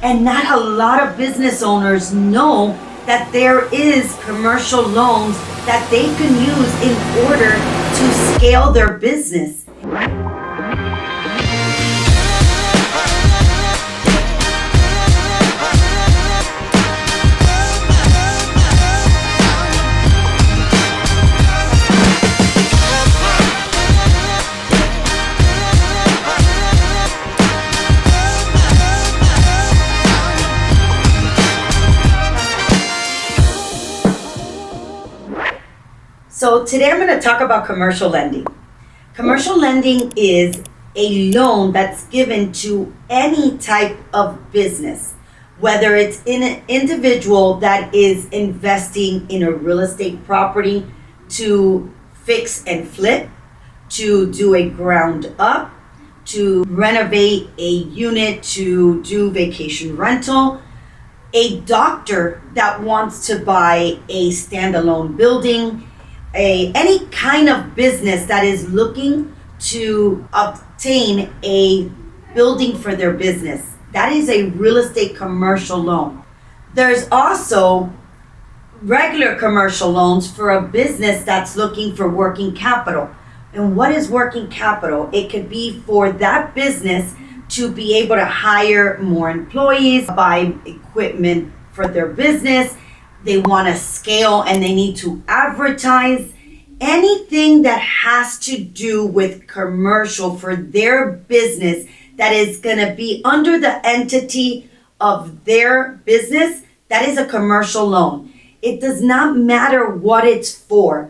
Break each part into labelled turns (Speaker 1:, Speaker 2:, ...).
Speaker 1: And not a lot of business owners know that there is commercial loans that they can use in order to scale their business. So today I'm going to talk about commercial lending. Commercial lending is a loan that's given to any type of business, whether it's in an individual that is investing in a real estate property to fix and flip, to do a ground up, to renovate a unit, to do vacation rental, a doctor that wants to buy a standalone building, any kind of business that is looking to obtain a building for their business. That is a real estate commercial loan. There's also regular commercial loans for a business that's looking for working capital. And what is working capital? It could be for that business to be able to hire more employees, buy equipment for their business. They want to scale and they need to advertise. Anything that has to do with commercial for their business that is going to be under the entity of their business, that is a commercial loan. It does not matter what it's for.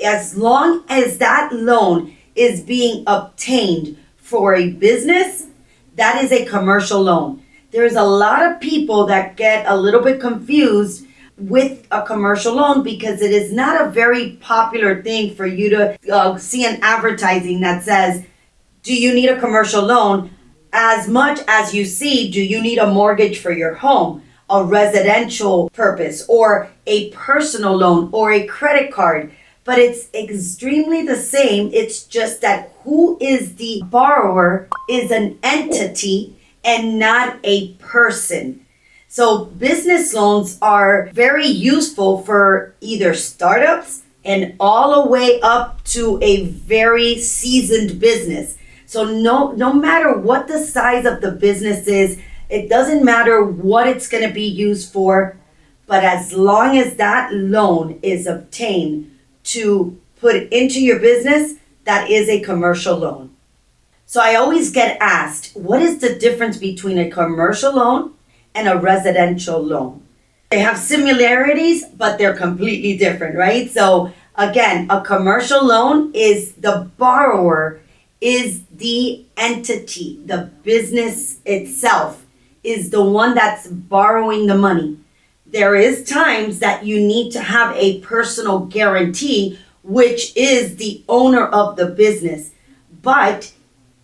Speaker 1: As long as that loan is being obtained for a business, that is a commercial loan. There's a lot of people that get a little bit confused with a commercial loan because it is not a very popular thing for you to see an advertising that says, do you need a commercial loan? As much as you see, do you need a mortgage for your home, a residential purpose, or a personal loan, or a credit card? But it's extremely the same. It's just that who is the borrower is an entity and not a person. So business loans are very useful for either startups and all the way up to a very seasoned business. So no matter what the size of the business is, it doesn't matter what it's going to be used for, but as long as that loan is obtained to put into your business, that is a commercial loan. So I always get asked, what is the difference between a commercial loan and a residential loan? They have similarities, but they're completely different, right? So again, a commercial loan is the borrower is the entity. The business itself is the one that's borrowing the money. There is times that you need to have a personal guarantee, which is the owner of the business, but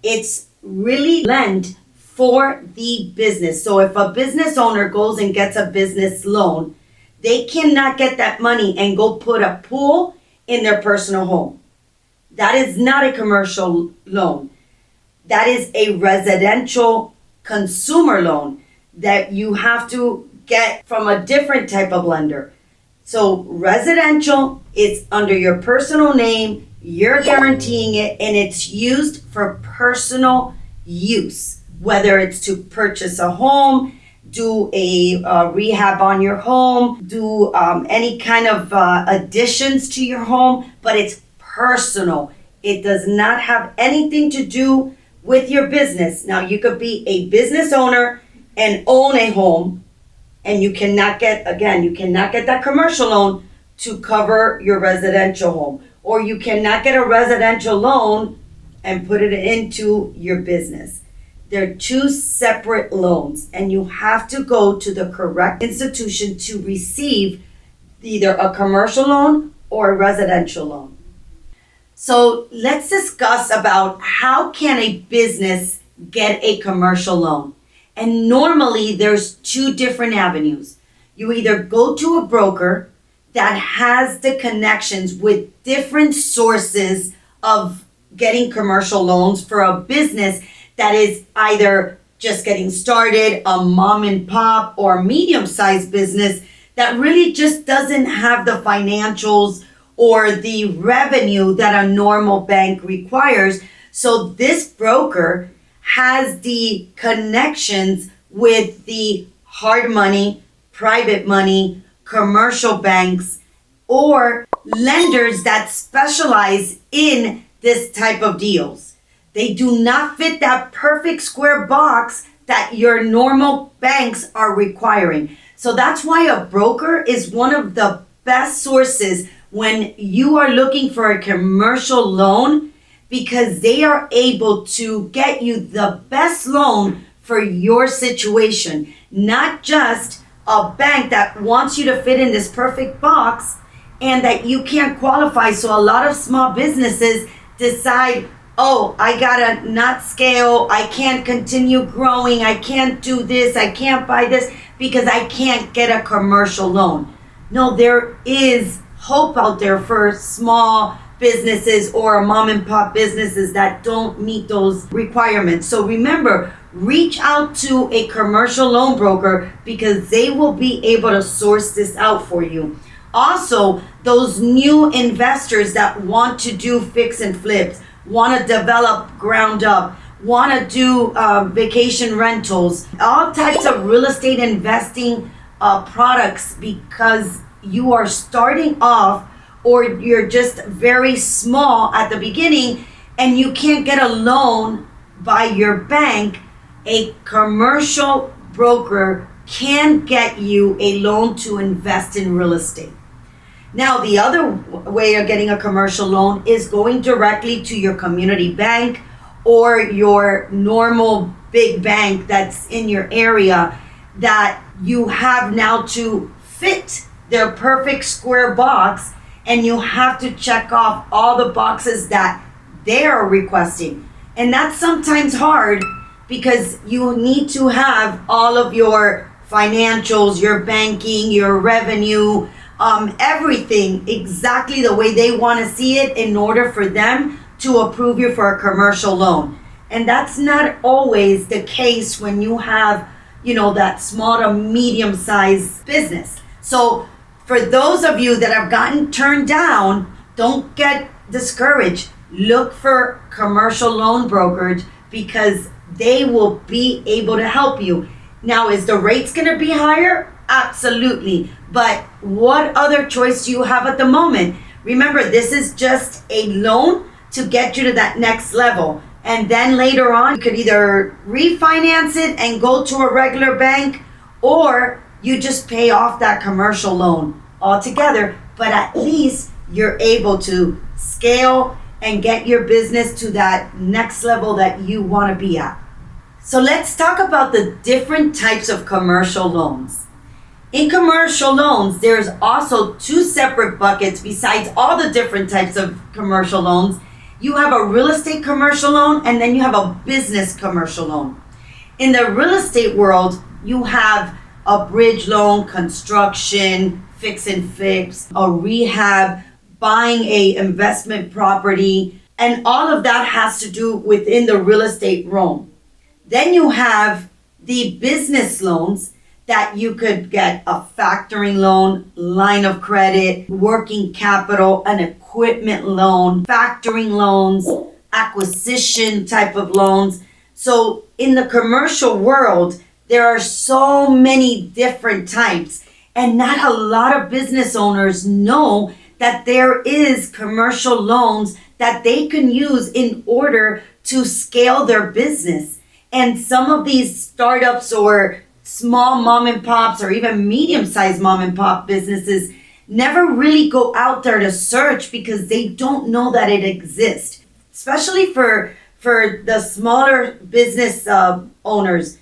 Speaker 1: it's really lent for the business. So if a business owner goes and gets a business loan, they cannot get that money and go put a pool in their personal home. That is not a commercial loan. That is a residential consumer loan that you have to get from a different type of lender. So residential is under your personal name, you're guaranteeing it, and it's used for personal use. Whether it's to purchase a home, do a rehab on your home, do any kind of additions to your home, but it's personal. It does not have anything to do with your business. Now, you could be a business owner and own a home, and you cannot get that commercial loan to cover your residential home. Or you cannot get a residential loan and put it into your business. They're two separate loans, and you have to go to the correct institution to receive either a commercial loan or a residential loan. So let's discuss about how can a business get a commercial loan. And normally there's two different avenues. You either go to a broker that has the connections with different sources of getting commercial loans for a business that is either just getting started, a mom and pop or medium-sized business that really just doesn't have the financials or the revenue that a normal bank requires. So this broker has the connections with the hard money, private money, commercial banks, or lenders that specialize in this type of deals. They do not fit that perfect square box that your normal banks are requiring. So that's why a broker is one of the best sources when you are looking for a commercial loan, because they are able to get you the best loan for your situation, not just a bank that wants you to fit in this perfect box and that you can't qualify. So a lot of small businesses decide, oh, I gotta not scale, I can't continue growing, I can't do this, I can't buy this because I can't get a commercial loan. No, there is hope out there for small businesses or mom and pop businesses that don't meet those requirements. So remember, reach out to a commercial loan broker because they will be able to source this out for you. Also, those new investors that want to do fix and flips, want to develop ground up, want to do vacation rentals, all types of real estate investing products, because you are starting off or you're just very small at the beginning and you can't get a loan by your bank. A commercial broker can get you a loan to invest in real estate. Now, the other way of getting a commercial loan is going directly to your community bank or your normal big bank that's in your area that you have now to fit their perfect square box, and you have to check off all the boxes that they're requesting. And that's sometimes hard because you need to have all of your financials, your banking, your revenue, everything exactly the way they want to see it in order for them to approve you for a commercial loan. And that's not always the case when you have, that small to medium sized business. So for those of you that have gotten turned down, don't get discouraged. Look for commercial loan brokerage because they will be able to help you. Now, is the rates going to be higher? Absolutely. But what other choice do you have at the moment? Remember, this is just a loan to get you to that next level. And then later on, you could either refinance it and go to a regular bank, or you just pay off that commercial loan altogether. But at least you're able to scale and get your business to that next level that you want to be at. So let's talk about the different types of commercial loans. In commercial loans, there's also two separate buckets besides all the different types of commercial loans. You have a real estate commercial loan, and then you have a business commercial loan. In the real estate world, you have a bridge loan, construction, fix and flips, a rehab, buying a investment property, and all of that has to do within the real estate realm. Then you have the business loans that you could get a factoring loan, line of credit, working capital, an equipment loan, factoring loans, acquisition type of loans. So in the commercial world, there are so many different types, and not a lot of business owners know that there is commercial loans that they can use in order to scale their business. And some of these startups or small mom and pops or even medium-sized mom and pop businesses never really go out there to search because they don't know that it exists. Especially for the smaller business owners,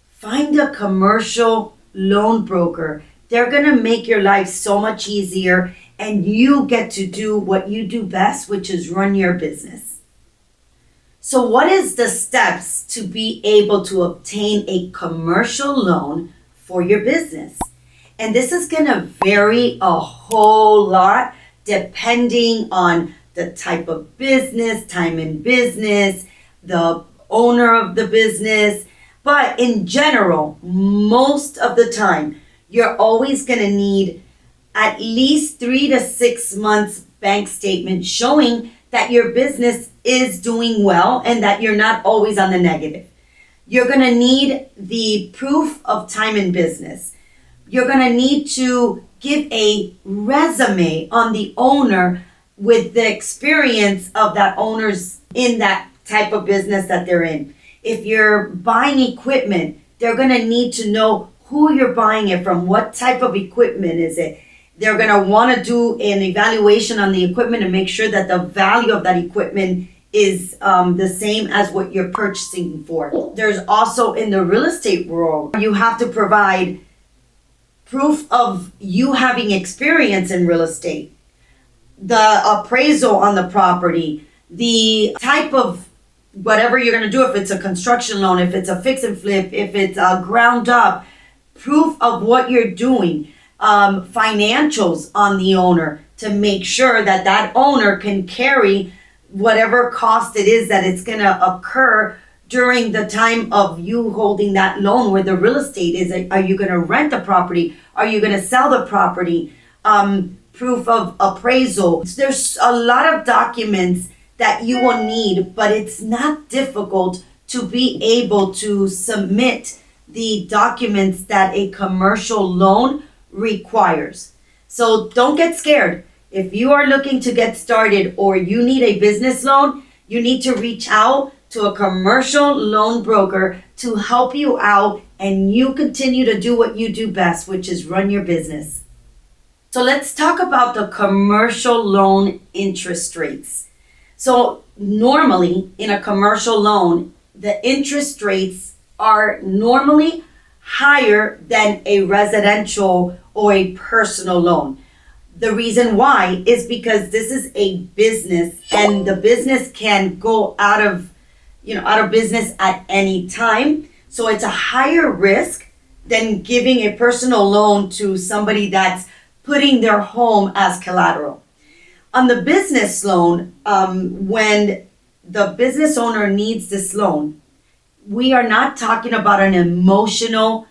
Speaker 1: find a commercial loan broker. They're going to make your life so much easier, and you get to do what you do best, which is run your business. So what is the steps to be able to obtain a commercial loan for your business? And this is going to vary a whole lot depending on the type of business, time in business, the owner of the business, But in general, most of the time, you're always going to need at least 3 to 6 months bank statement showing that your business is doing well and that you're not always on the negative. You're going to need the proof of time in business. You're going to need to give a resume on the owner with the experience of that owner's in that type of business that they're in. If you're buying equipment, they're going to need to know who you're buying it from, what type of equipment is it. They're going to want to do an evaluation on the equipment and make sure that the value of that equipment is the same as what you're purchasing for. There's also in the real estate world, you have to provide proof of you having experience in real estate, the appraisal on the property, the type of whatever you're going to do, if it's a construction loan, if it's a fix and flip, if it's a ground up, proof of what you're doing, financials on the owner to make sure that that owner can carry whatever cost it is that it's going to occur during the time of you holding that loan where the real estate is. Are you going to rent the property? Are you going to sell the property? Proof of appraisal. There's a lot of documents that you will need, but it's not difficult to be able to submit the documents that a commercial loan requires. So don't get scared. If you are looking to get started or you need a business loan, you need to reach out to a commercial loan broker to help you out and you continue to do what you do best, which is run your business. So let's talk about the commercial loan interest rates. So normally in a commercial loan, the interest rates are normally higher than a residential or a personal loan. The reason why is because this is a business and the business can go out of business at any time. So it's a higher risk than giving a personal loan to somebody that's putting their home as collateral. On the business loan, when the business owner needs this loan, we are not talking about an emotional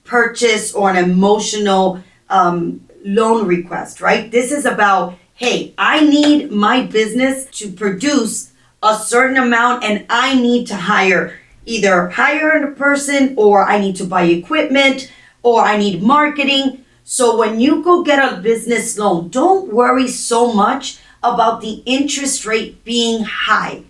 Speaker 1: purchase or an emotional loan request, right? This is about, hey, I need my business to produce a certain amount and I need to either hire a person or I need to buy equipment or I need marketing. So when you go get a business loan, don't worry so much about the interest rate being high.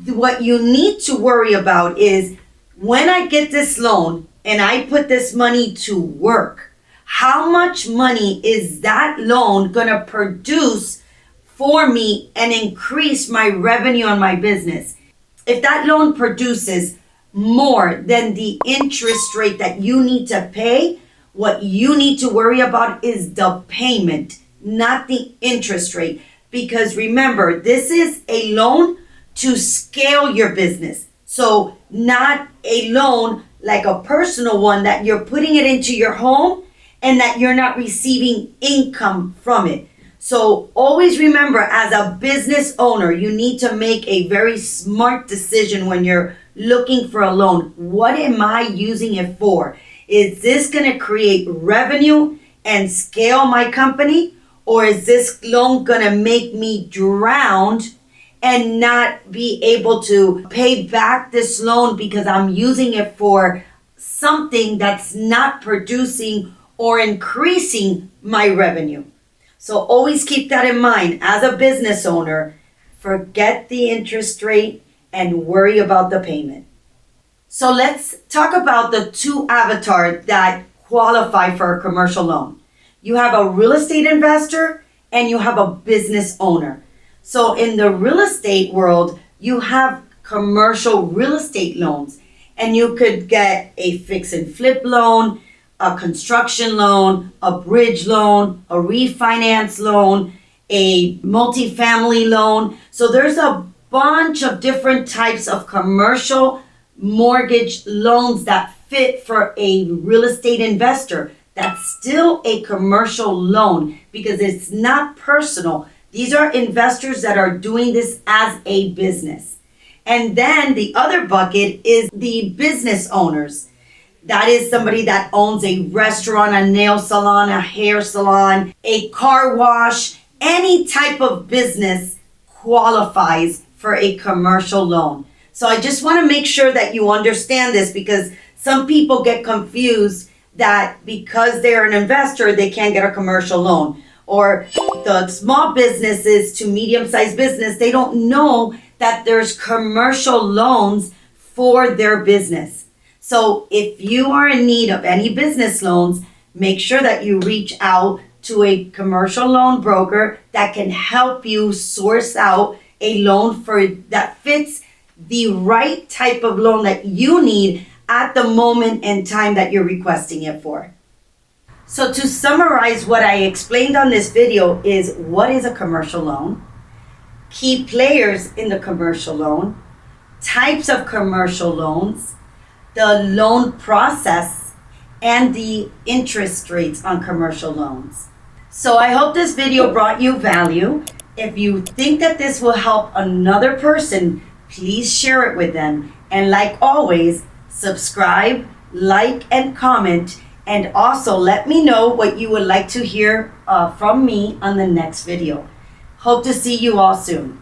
Speaker 1: What you need to worry about is when I get this loan and I put this money to work, how much money is that loan going to produce for me and increase my revenue on my business? If that loan produces more than the interest rate that you need to pay, what you need to worry about is the payment, not the interest rate. Because remember, this is a loan to scale your business. So not a loan like a personal one that you're putting it into your home and that you're not receiving income from it. So always remember, as a business owner, you need to make a very smart decision when you're looking for a loan. What am I using it for? Is this going to create revenue and scale my company? Or is this loan going to make me drown and not be able to pay back this loan because I'm using it for something that's not producing or increasing my revenue? So always keep that in mind. As a business owner, forget the interest rate and worry about the payment. So let's talk about the two avatars that qualify for a commercial loan. You have a real estate investor and you have a business owner. So in the real estate world, you have commercial real estate loans, and you could get a fix and flip loan, a construction loan, a bridge loan, a refinance loan, a multifamily loan. So there's a bunch of different types of commercial mortgage loans that fit for a real estate investor. That's still a commercial loan because it's not personal. These are investors that are doing this as a business. And then the other bucket is the business owners. That is somebody that owns a restaurant, a nail salon, a hair salon, a car wash. Any type of business qualifies for a commercial loan. So I just want to make sure that you understand this, because some people get confused that because they're an investor, they can't get a commercial loan. Or the small businesses to medium-sized business, they don't know that there's commercial loans for their business. So if you are in need of any business loans, make sure that you reach out to a commercial loan broker that can help you source out a loan that fits the right type of loan that you need at the moment and time that you're requesting it for. So to summarize, what I explained on this video is what is a commercial loan, key players in the commercial loan, types of commercial loans, the loan process, and the interest rates on commercial loans. So I hope this video brought you value. If you think that this will help another person, please share it with them. And like always, subscribe, like, and comment. And also let me know what you would like to hear from me on the next video. Hope to see you all soon.